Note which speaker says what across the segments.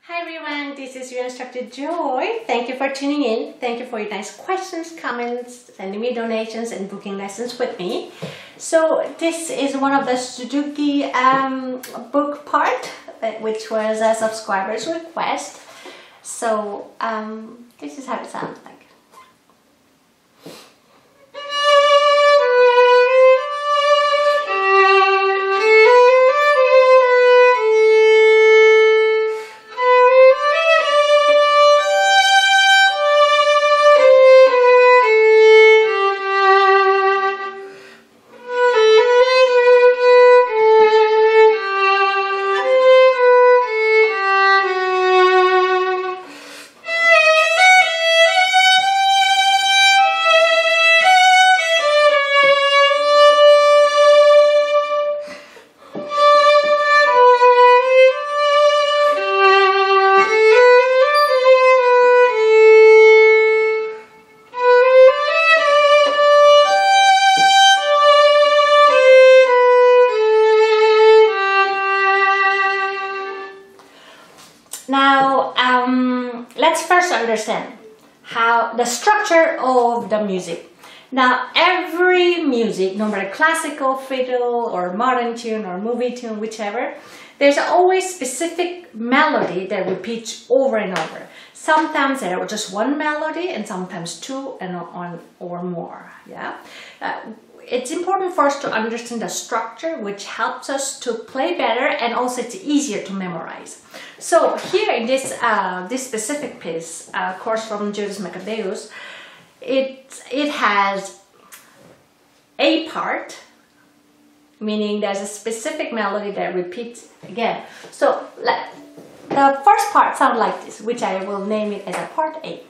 Speaker 1: Hi everyone, this is your instructor Joy. Thank you for tuning in. Thank you for your nice questions, comments, sending me donations and booking lessons with me. So this is one of the Suzuki book part, which was a subscriber's request. So this is how it sounds like. Now, let's first understand how the structure of the music. Now, every music, no matter classical, fiddle, or modern tune, or movie tune, whichever, there's always specific melody that repeats over and over. Sometimes there are just one melody, and sometimes two and or more. Yeah. It's important for us to understand the structure, which helps us to play better, and also it's easier to memorize. So here in this this specific piece, course from Judas Maccabaeus, it has a part, meaning there's a specific melody that repeats again. So the first part sounds like this, which I will name it as a part A.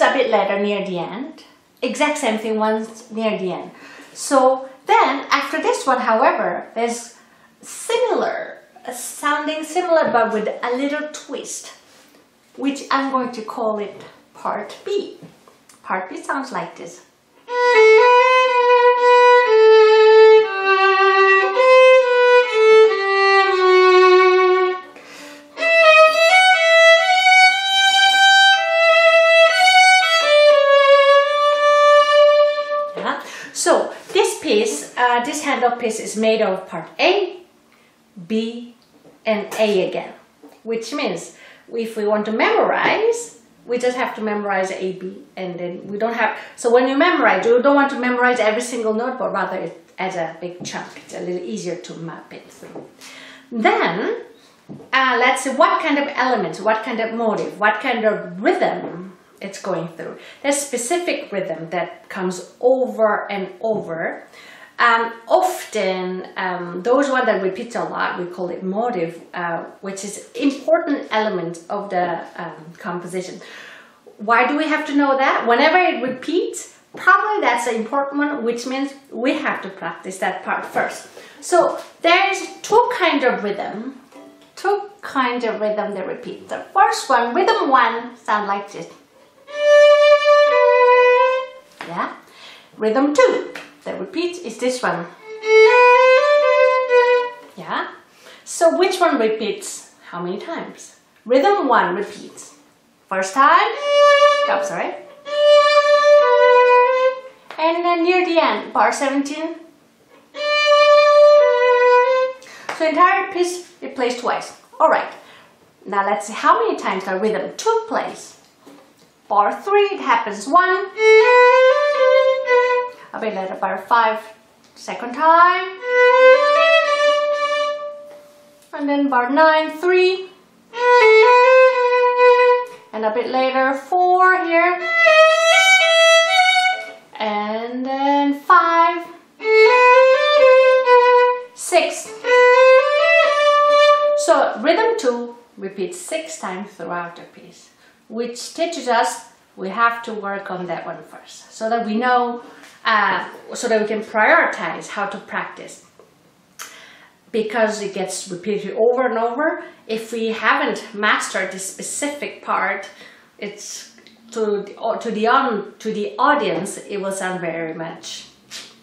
Speaker 1: A bit later near the end, exact same thing once near the end. So then after this one, however, there's sounding similar but with a little twist, which I'm going to call it part B. Part B sounds like this. So this piece, this Handel piece is made of part A, B, and A again. Which means if we want to memorize, we just have to memorize A, B, and then we don't have... So when you memorize, you don't want to memorize every single note, but rather it as a big chunk. It's a little easier to map it through. Then, let's see what kind of elements, what kind of motive, what kind of rhythm it's going through. There's specific rhythm that comes over and over. Often, those ones that repeat a lot, we call it motive, which is important element of the composition. Why do we have to know that? Whenever it repeats, probably that's an important one, which means we have to practice that part first. So there's two kinds of rhythm that repeat. The first one, rhythm one, sound like this. Yeah. Rhythm 2 that repeats is this one. Yeah. So which one repeats how many times? Rhythm 1 repeats. First time. Oh, sorry. And then near the end, bar 17. So entire piece it plays twice. Alright. Now let's see how many times the rhythm 2 plays. Bar 3, it happens 1. A bit later, bar 5, second time. And then bar 9, 3. And a bit later, 4 here. And then 5. 6. So rhythm 2 repeats 6 times throughout the piece, which teaches us we have to work on that one first, so that we know, so that we can prioritize how to practice. because it gets repeated over and over. If we haven't mastered this specific part, it's to the audience, it will sound very much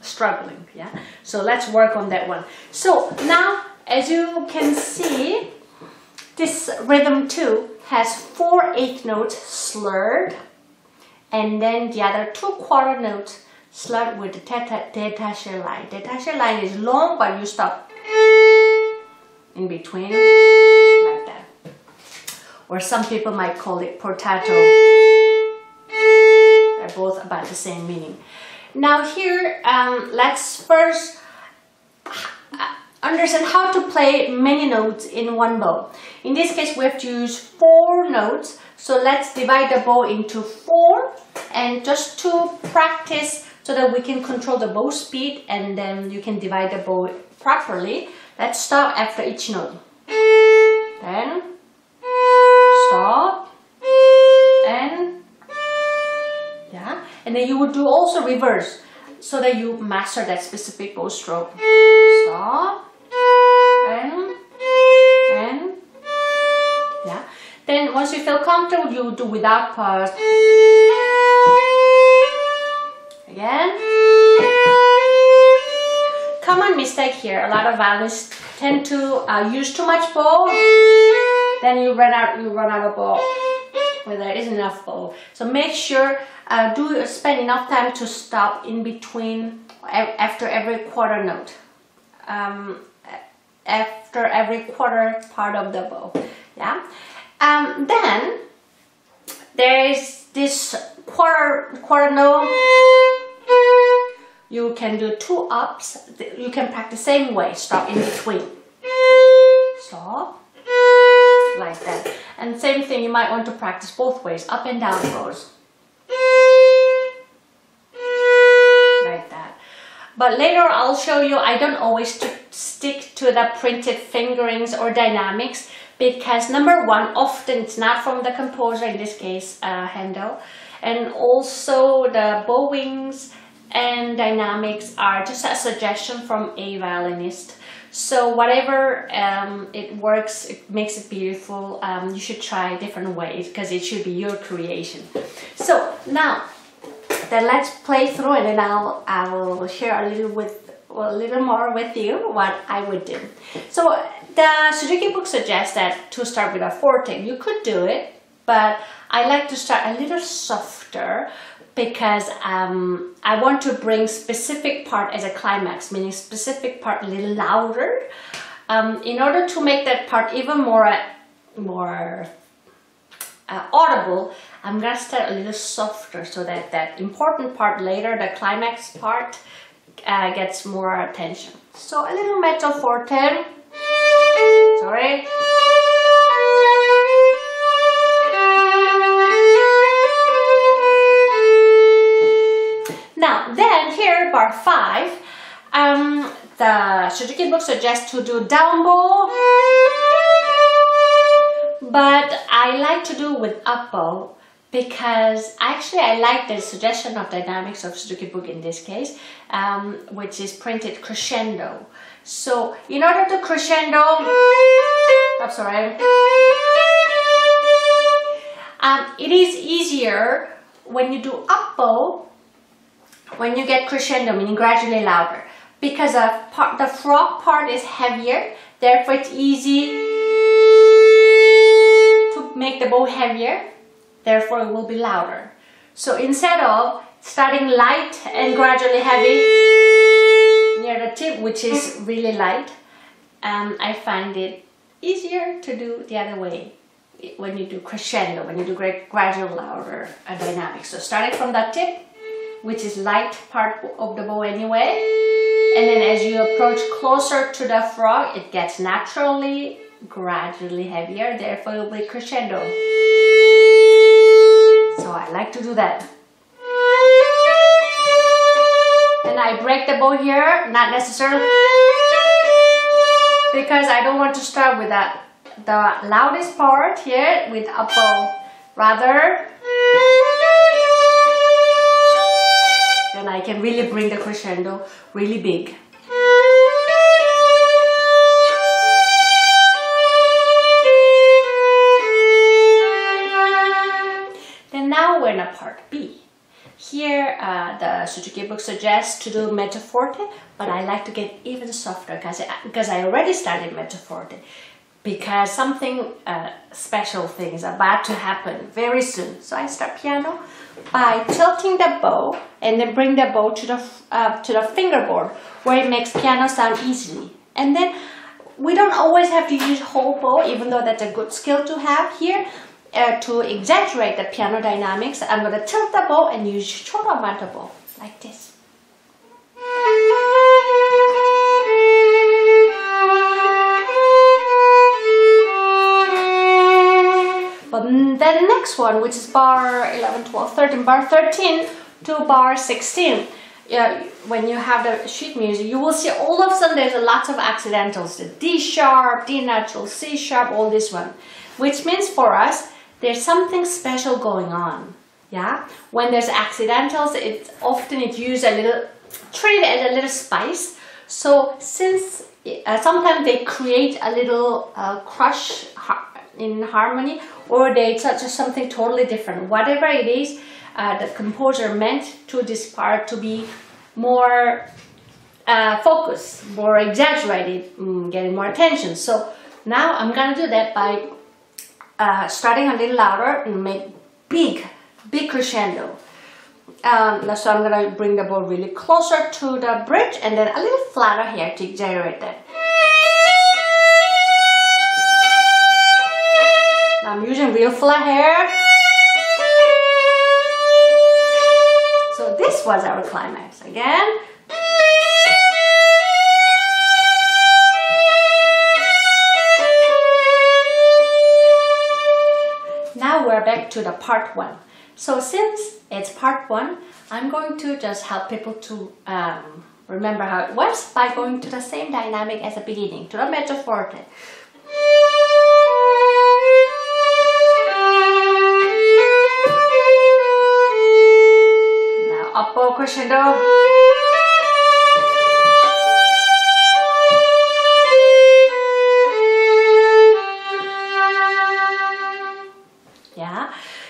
Speaker 1: struggling. Yeah. So let's work on that one. So now, as you can see, this rhythm 2 has 4 eighth notes slurred, and then the other 2 quarter notes slurred with the détaché line. Détaché line is long, but you stop in between like that. Or some people might call it portato. They're both about the same meaning. Now here, let's first understand how to play many notes in one bow. In this case, we have to use 4 notes. So let's divide the bow into 4, and just to practice so that we can control the bow speed and then you can divide the bow properly. Let's stop after each note. Then stop, and yeah, and then you would do also reverse so that you master that specific bow stroke. Stop, and yeah. Then once you feel comfortable, you do without pause. Again. Common mistake here. A lot of violinists tend to use too much bow. Then you run out of bow where there isn't enough bow. So make sure spend enough time to stop in between after every quarter note. After every quarter part of the bow. Yeah. Then there is this quarter note. You can do 2 ups. You can practice the same way. Stop in between. Stop. Like that. And same thing, you might want to practice both ways. Up and down bows. Like that. But later I'll show you, I don't always stick to the printed fingerings or dynamics, because number one, often it's not from the composer, in this case Handel, and also the bow wings and dynamics are just a suggestion from a violinist. So whatever it works, it makes it beautiful. You should try different ways because it should be your creation. So now then let's play through it, and I will share a little more with you what I would do. So the Suzuki book suggests that to start with a forte. You could do it, but I like to start a little softer, because I want to bring specific part as a climax, meaning specific part a little louder. In order to make that part even more audible, I'm gonna start a little softer so that that important part later, the climax part, gets more attention. So a little mezzo forte. Sorry. Now, then here, bar 5, the Suzuki book suggests to do down bow, but I like to do with up bow, because actually I like the suggestion of dynamics of Suzuki book in this case, which is printed crescendo. So, in order to crescendo, I'm sorry, it is easier when you do up bow, when you get crescendo, meaning gradually louder, because the frog part is heavier, therefore it's easy to make the bow heavier, therefore it will be louder. So instead of starting light and gradually heavy near the tip, which is really light, I find it easier to do the other way when you do crescendo, when you do gradual louder dynamics. So starting from that tip, which is light part of the bow anyway, and then as you approach closer to the frog, it gets naturally, gradually heavier, therefore it will be crescendo. So I like to do that. And I break the bow here, not necessarily, because I don't want to start with the loudest part here with up bow. Rather, then I can really bring the crescendo really big. part B. Here, the Suzuki book suggests to do mezzo forte, but I like to get even softer because I already started mezzo forte. Because something special thing is about to happen very soon. So I start piano by tilting the bow and then bring the bow to the fingerboard where it makes piano sound easily. And then we don't always have to use whole bow, even though that's a good skill to have here. To exaggerate the piano dynamics, I'm going to tilt the bow and use short amount of bow, like this. But then the next one, which is bar 11, 12, 13, bar 13 to bar 16. When you have the sheet music, you will see all of a sudden there's lots of accidentals. The D sharp, D natural, C sharp, all this one. Which means for us, there's something special going on. Yeah? When there's accidentals, it used a little, treated as a little spice. So since sometimes they create a little crush in harmony, or they touch something totally different. Whatever it is, the composer meant to this part to be more focused, more exaggerated, getting more attention. So now I'm gonna do that by starting a little louder and make big crescendo. So I'm gonna bring the bow really closer to the bridge and then a little flatter here to exaggerate that. Now I'm using real flat hair. So this was our climax again. Now we're back to the part 1. So since it's part 1, I'm going to just help people to remember how it was by going to the same dynamic as the beginning, to the mezzo forte. Now up bow crescendo.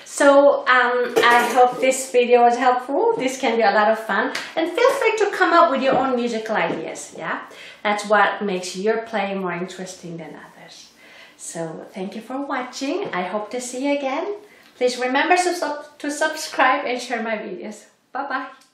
Speaker 1: So I hope this video was helpful. This can be a lot of fun, and feel free to come up with your own musical ideas. Yeah, that's what makes your playing more interesting than others. So thank you for watching. I hope to see you again. Please remember to subscribe and share my videos. Bye bye.